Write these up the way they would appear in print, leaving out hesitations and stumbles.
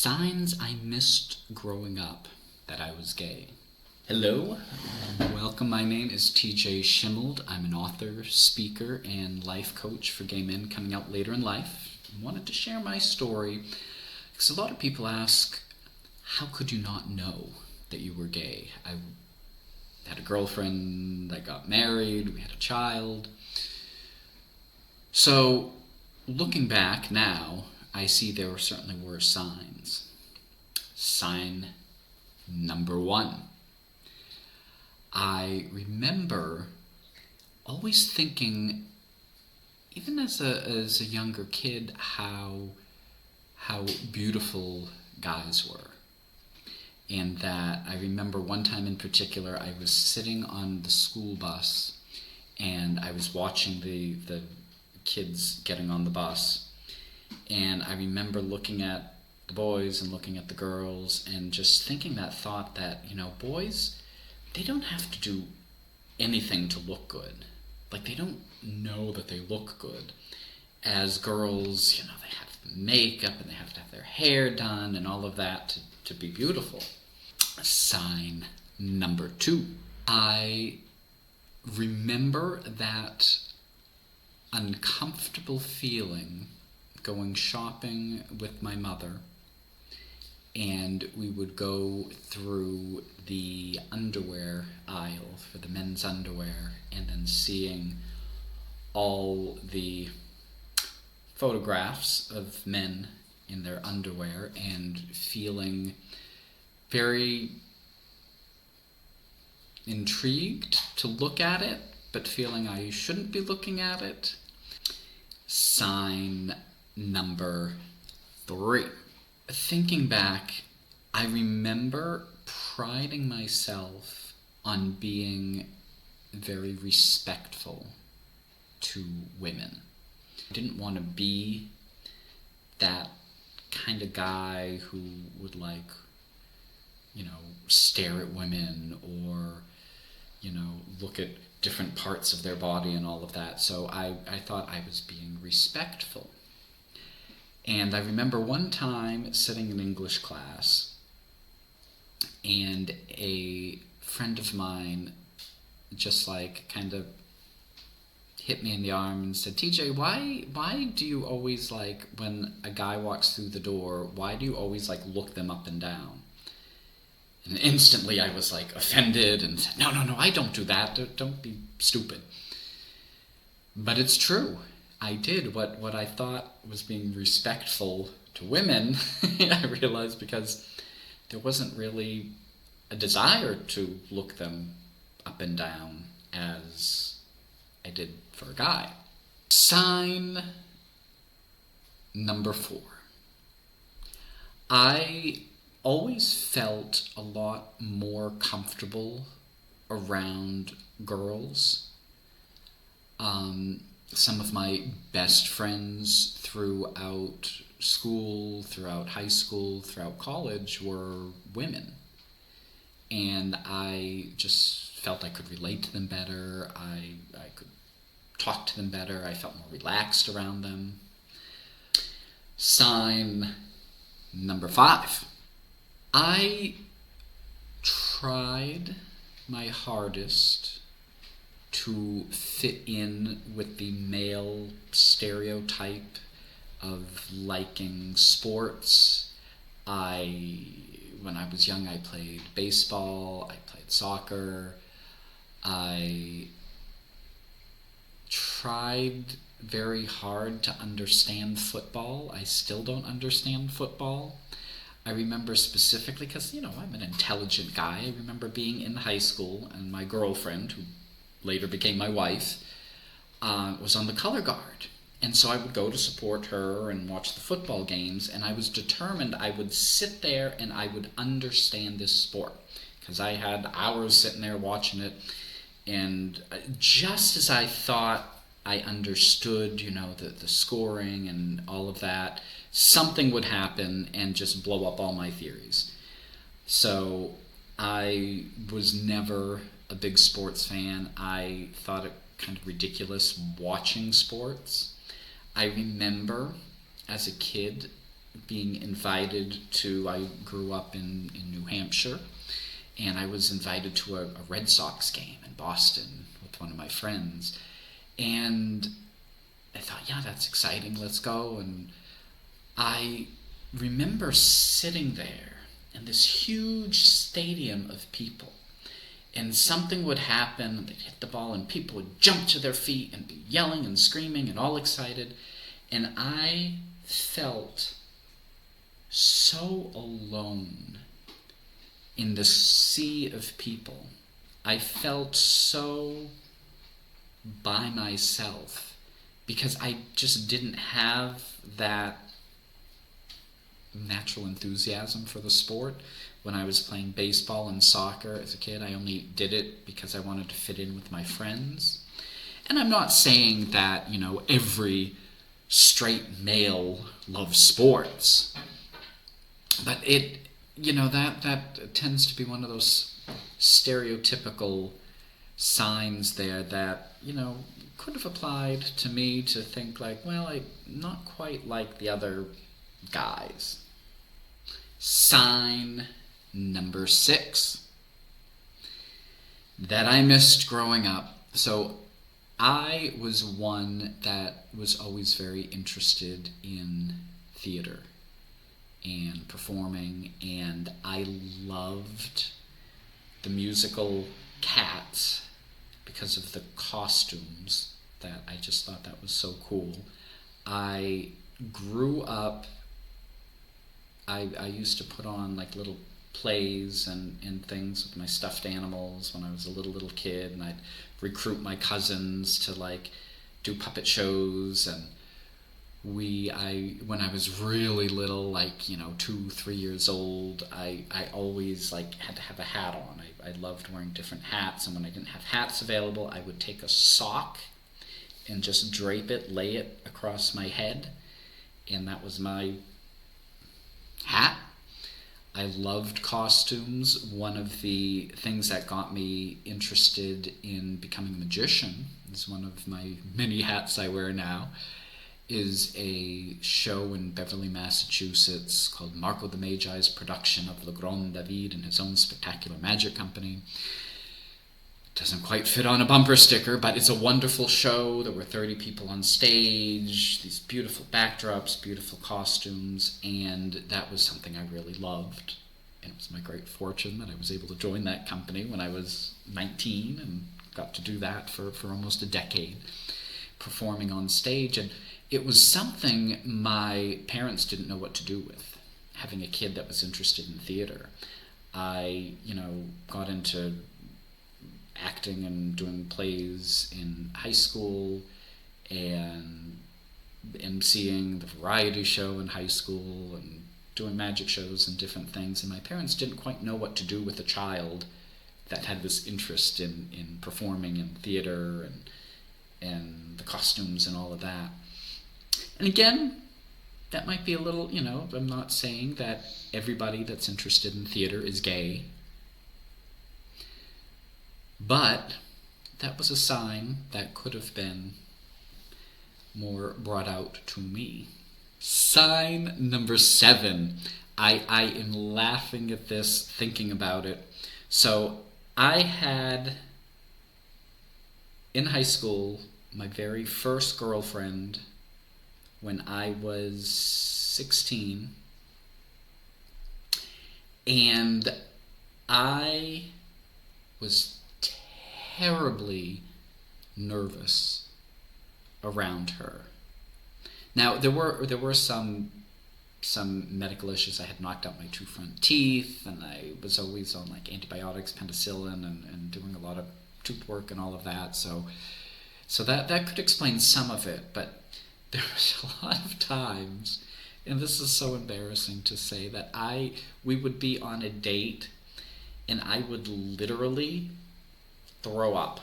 Signs I missed growing up that I was gay. Hello, welcome. My name is TJ Schimmeled. I'm an author, speaker, and life coach for gay men coming out later in life. I wanted to share my story because a lot of people ask, how could you not know that you were gay? I had a girlfriend, I got married, we had a child. So, looking back now, I see there certainly were signs. Sign number one. I remember always thinking, even as a younger kid, how beautiful guys were. And that I remember one time in particular, I was sitting on the school bus and I was watching the kids getting on the bus. And I remember looking at the boys and looking at the girls and just thinking that thought that, boys, they don't have to do anything to look good. Like, they don't know that they look good. As girls, they have makeup and they have to have their hair done and all of that to be beautiful. Sign number two. I remember that uncomfortable feeling going shopping with my mother, and we would go through the underwear aisle for the men's underwear and then seeing all the photographs of men in their underwear and feeling very intrigued to look at it, but feeling I shouldn't be looking at it. Sign number three. Thinking back, I remember priding myself on being very respectful to women. I didn't want to be that kind of guy who would stare at women or, look at different parts of their body and all of that. So I thought I was being respectful. And I remember one time sitting in English class and a friend of mine just kind of hit me in the arm and said, TJ, why do you always when a guy walks through the door, why do you always look them up and down? And instantly I was offended and said, no, I don't do that. Don't be stupid. But it's true. I did what I thought was being respectful to women. I realized because there wasn't really a desire to look them up and down as I did for a guy. Sign number four. I always felt a lot more comfortable around girls. Some of my best friends throughout school, throughout high school, throughout college were women. And I just felt I could relate to them better. I could talk to them better. I felt more relaxed around them. Sign number five. I tried my hardest to fit in with the male stereotype of liking sports. When I was young, I played baseball, I played soccer. I tried very hard to understand football. I still don't understand football. I remember specifically, because, I'm an intelligent guy. I remember being in high school and my girlfriend, who later became my wife, was on the color guard. And so I would go to support her and watch the football games, and I was determined I would sit there and I would understand this sport, because I had hours sitting there watching it, and just as I thought I understood, the scoring and all of that, something would happen and just blow up all my theories. So I was never a big sports fan. I thought it kind of ridiculous watching sports. I remember as a kid being invited to, I grew up in New Hampshire, and I was invited to a Red Sox game in Boston with one of my friends. And I thought, yeah, that's exciting, let's go. And I remember sitting there in this huge stadium of people, and something would happen, and they'd hit the ball, and people would jump to their feet and be yelling and screaming and all excited. And I felt so alone in the sea of people. I felt so by myself because I just didn't have that natural enthusiasm for the sport. When I was playing baseball and soccer as a kid, I only did it because I wanted to fit in with my friends. And I'm not saying that, every straight male loves sports, but it, that tends to be one of those stereotypical signs there that, could have applied to me, to think like, well, I'm not quite like the other guys. Sign number 6 that I missed growing up. So I was one that was always very interested in theater and performing, and I loved the musical Cats because of the costumes. That I just thought that was so cool. I grew up, I used to put on like little plays and things with my stuffed animals when I was a little kid, and I'd recruit my cousins to like do puppet shows. And when I was really little, like 2-3 years old, I always like had to have a hat on. I loved wearing different hats, and when I didn't have hats available, I would take a sock and just drape it, lay it across my head, and that was my hat. I loved costumes. One of the things that got me interested in becoming a magician, is one of my many hats I wear now, is a show in Beverly, Massachusetts called Marco the Magi's production of Le Grand David and his own spectacular magic company. Doesn't quite fit on a bumper sticker, but it's a wonderful show. There were 30 people on stage, these beautiful backdrops, beautiful costumes, and that was something I really loved. And it was my great fortune that I was able to join that company when I was 19 and got to do that for almost a decade, performing on stage. And it was something my parents didn't know what to do with, having a kid that was interested in theater. I, got into acting and doing plays in high school and emceeing the variety show in high school and doing magic shows and different things. And my parents didn't quite know what to do with a child that had this interest in performing in theater and the costumes and all of that. And again, that might be a little, I'm not saying that everybody that's interested in theater is gay, but that was a sign that could have been more brought out to me. Sign number 7. I am laughing at this, thinking about it. So I had, in high school, my very first girlfriend when I was 16, and I was terribly nervous around her. Now there were some medical issues. I had knocked out my 2 front teeth, and I was always on like antibiotics, penicillin, and doing a lot of tooth work and all of that. So that could explain some of it, but there was a lot of times, and this is so embarrassing to say, that we would be on a date and I would literally throw up.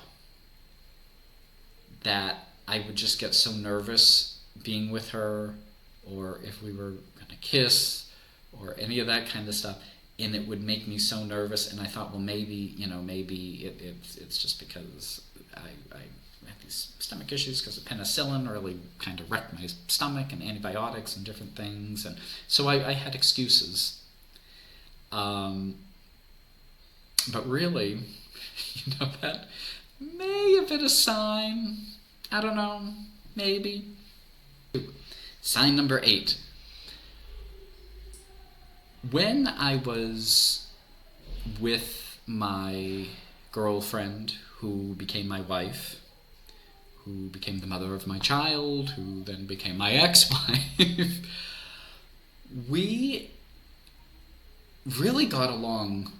That I would just get so nervous being with her, or if we were going to kiss, or any of that kind of stuff, and it would make me so nervous. And I thought, well, maybe it's just because I these stomach issues because of penicillin really kind of wrecked my stomach, and antibiotics and different things. And so I had excuses. But really, that may have been a sign. I don't know. Maybe. Sign number 8. When I was with my girlfriend, who became my wife, who became the mother of my child, who then became my ex-wife, we really got along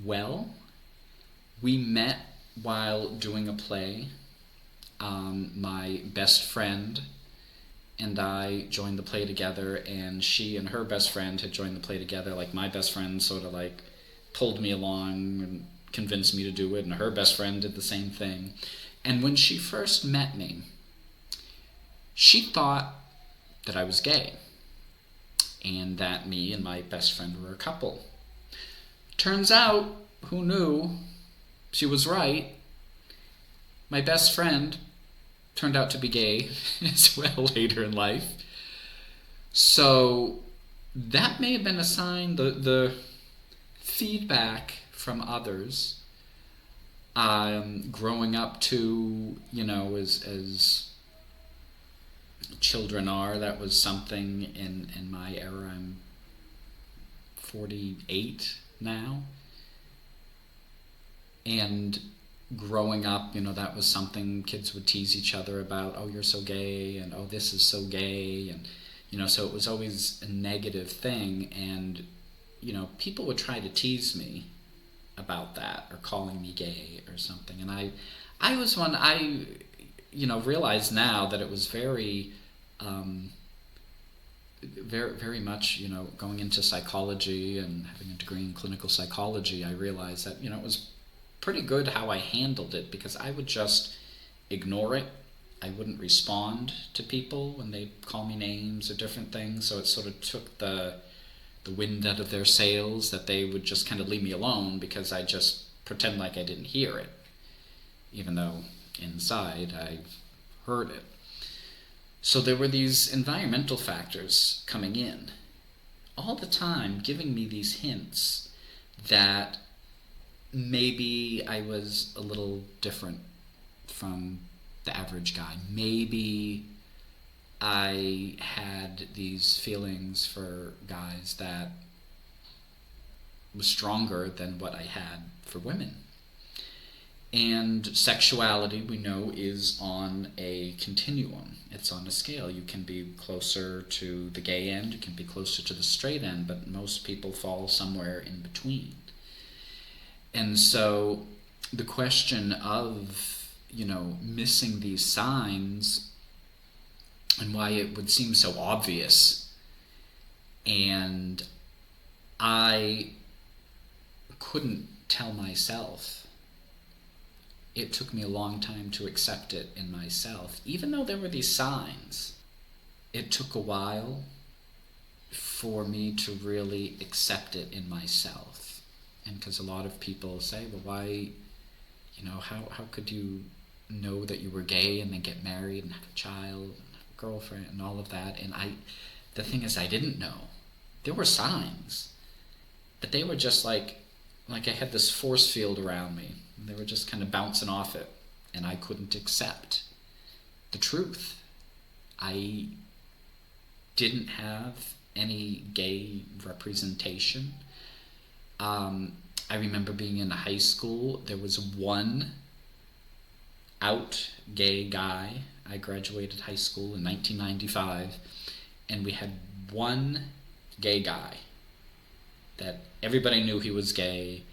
well. We met while doing a play. My best friend and I joined the play together, and she and her best friend had joined the play together. Like, my best friend sort of like pulled me along and convinced me to do it, and her best friend did the same thing. And when she first met me, she thought that I was gay and that me and my best friend were a couple. Turns out, who knew? She was right. My best friend turned out to be gay as well later in life. So that may have been a sign. The feedback from others, growing up to, as children are, that was something in my era. I'm 48 now. And growing up, that was something kids would tease each other about. Oh, you're so gay, and oh, this is so gay, and so it was always a negative thing. And people would try to tease me about that, or calling me gay or something. And I was one. I realize now that it was very very much, going into psychology and having a degree in clinical psychology, I realized that it was pretty good how I handled it, because I would just ignore it. I wouldn't respond to people when they call me names or different things, so it sort of took the wind out of their sails, that they would just kind of leave me alone, because I just pretend like I didn't hear it, even though inside I heard it. So there were these environmental factors coming in all the time, giving me these hints that maybe I was a little different from the average guy. Maybe I had these feelings for guys that was stronger than what I had for women. And sexuality, we know, is on a continuum. It's on a scale. You can be closer to the gay end, you can be closer to the straight end, but most people fall somewhere in between. And so the question of, missing these signs, and why it would seem so obvious, and I couldn't tell myself. It took me a long time to accept it in myself. Even though there were these signs, it took a while for me to really accept it in myself. And because a lot of people say, well, why, how could you know that you were gay and then get married and have a child and have a girlfriend and all of that? And the thing is, I didn't know. There were signs, but they were just like I had this force field around me. And they were just kind of bouncing off it, and I couldn't accept the truth. I didn't have any gay representation. I remember being in high school. There was one out gay guy. I graduated high school in 1995, and we had one gay guy that everybody knew he was gay.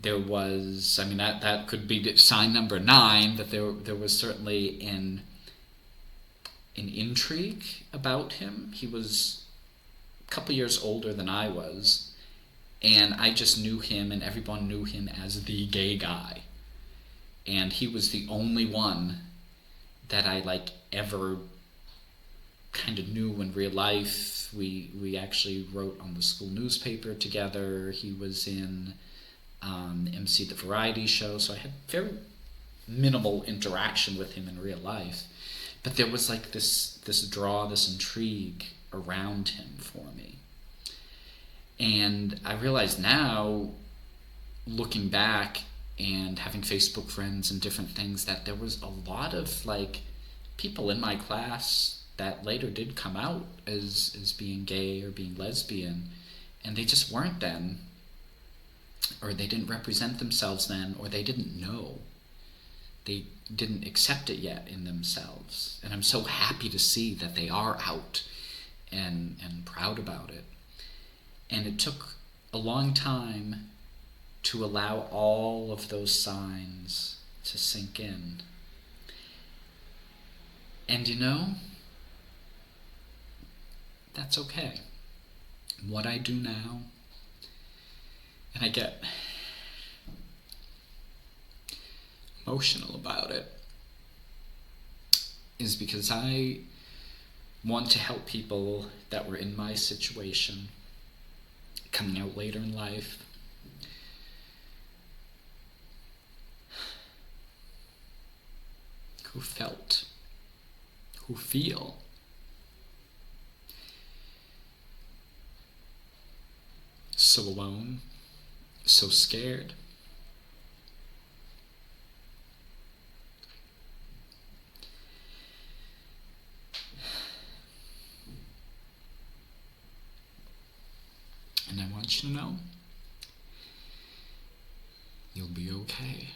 There was, that could be sign number 9, that there was certainly an intrigue about him. He was a couple years older than I was, and I just knew him, and everyone knew him as the gay guy. And he was the only one that I ever kind of knew in real life. We actually wrote on the school newspaper together. He was in MC the variety show, so I had very minimal interaction with him in real life, but there was like this draw, this intrigue around him for me. And I realize now, looking back and having Facebook friends and different things, that there was a lot of like people in my class that later did come out as being gay or being lesbian, and they just weren't then, or they didn't represent themselves then, or they didn't know. They didn't accept it yet in themselves. And I'm so happy to see that they are out and proud about it. And it took a long time to allow all of those signs to sink in. And you know, that's okay. What I do now, and I get emotional about it, is because I want to help people that were in my situation, coming out later in life, who felt, who feel so alone, so scared. And I want you to know, you'll be okay.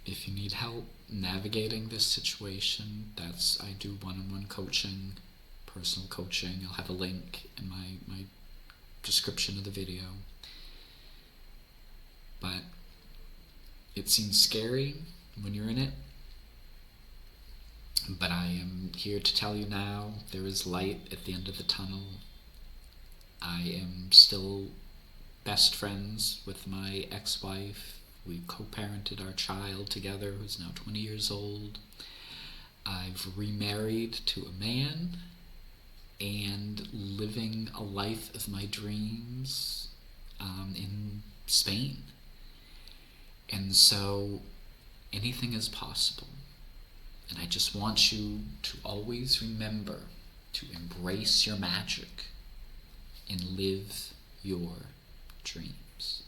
If you need help navigating this situation, I do one-on-one coaching, personal coaching. I'll have a link in my description of the video. But it seems scary when you're in it. But I am here to tell you now, there is light at the end of the tunnel. I am still best friends with my ex-wife. We co-parented our child together, who's now 20 years old. I've remarried to a man and living a life of my dreams in Spain. And so anything is possible. And I just want you to always remember to embrace your magic and live your dreams.